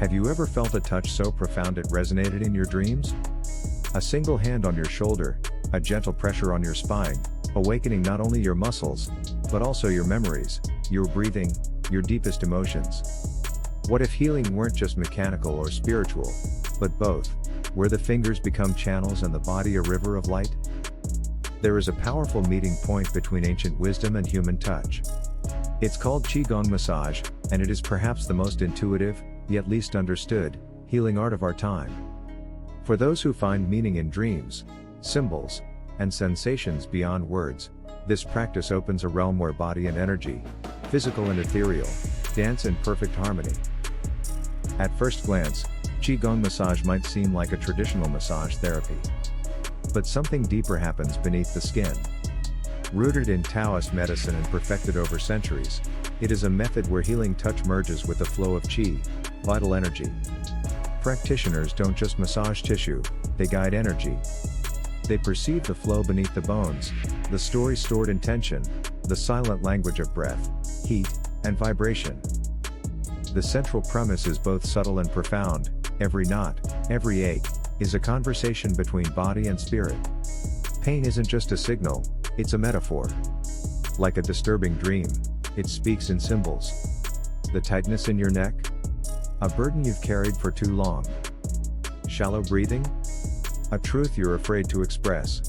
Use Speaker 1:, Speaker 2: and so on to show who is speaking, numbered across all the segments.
Speaker 1: Have you ever felt a touch so profound it resonated in your dreams? A single hand on your shoulder, a gentle pressure on your spine, awakening not only your muscles, but also your memories, your breathing, your deepest emotions. What if healing weren't just mechanical or spiritual, but both, where the fingers become channels and the body a river of light? There is a powerful meeting point between ancient wisdom and human touch. It's called Qi Gong Massage, and it is perhaps the most intuitive, yet least understood, healing art of our time. For those who find meaning in dreams, symbols, and sensations beyond words, this practice opens a realm where body and energy, physical and ethereal, dance in perfect harmony. At first glance, Qi Gong Massage might seem like a traditional massage therapy. But something deeper happens beneath the skin. Rooted in Taoist medicine and perfected over centuries, it is a method where healing touch merges with the flow of Qi, vital energy. Practitioners don't just massage tissue, they guide energy. They perceive the flow beneath the bones, the story stored in tension, the silent language of breath, heat, and vibration. The central premise is both subtle and profound. Every knot, every ache, is a conversation between body and spirit. Pain isn't just a signal, it's a metaphor. Like a disturbing dream, it speaks in symbols. The tightness in your neck? A burden you've carried for too long. Shallow breathing? A truth you're afraid to express.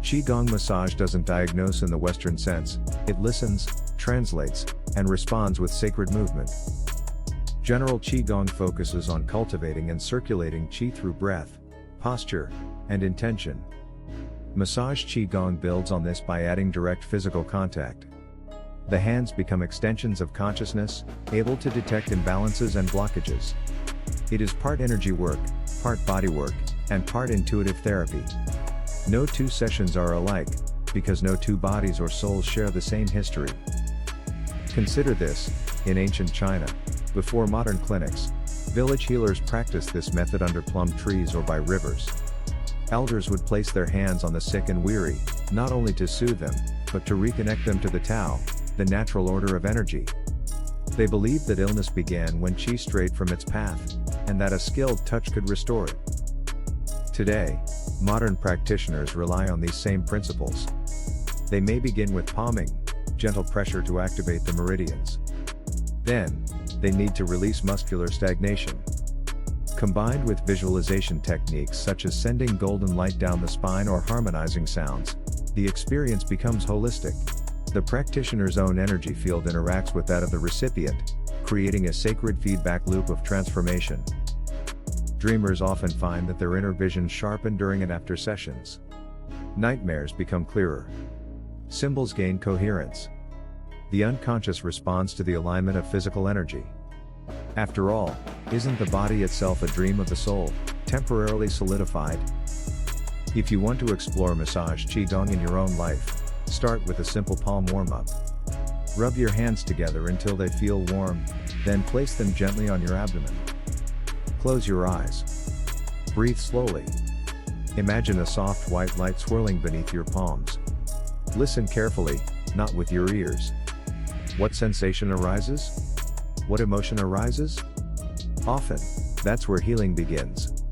Speaker 1: Qi Gong Massage doesn't diagnose in the Western sense, it listens, translates, and responds with sacred movement. General Qigong focuses on cultivating and circulating Qi through breath, posture, and intention. Massage Qigong builds on this by adding direct physical contact. The hands become extensions of consciousness, able to detect imbalances and blockages. It is part energy work, part body work, and part intuitive therapy. No two sessions are alike, because no two bodies or souls share the same history. Consider this: in ancient China, before modern clinics, village healers practiced this method under plum trees or by rivers. Elders would place their hands on the sick and weary, not only to soothe them, but to reconnect them to the Tao, the natural order of energy. They believed that illness began when Qi strayed from its path, and that a skilled touch could restore it. Today, modern practitioners rely on these same principles. They may begin with palming, gentle pressure to activate the meridians. Then, they need to release muscular stagnation. Combined with visualization techniques such as sending golden light down the spine or harmonizing sounds, the experience becomes holistic. The practitioner's own energy field interacts with that of the recipient, creating a sacred feedback loop of transformation. Dreamers often find that their inner vision sharpen during and after sessions. Nightmares become clearer. Symbols gain coherence. The unconscious responds to the alignment of physical energy. After all, isn't the body itself a dream of the soul, temporarily solidified? If you want to explore massage Qigong in your own life, start with a simple palm warm-up. Rub your hands together until they feel warm, then place them gently on your abdomen. Close your eyes. Breathe slowly. Imagine a soft white light swirling beneath your palms. Listen carefully, not with your ears. What sensation arises? What emotion arises? Often, that's where healing begins.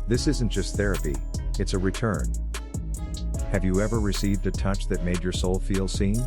Speaker 1: This isn't just therapy, it's a return. Have you ever received a touch that made your soul feel seen?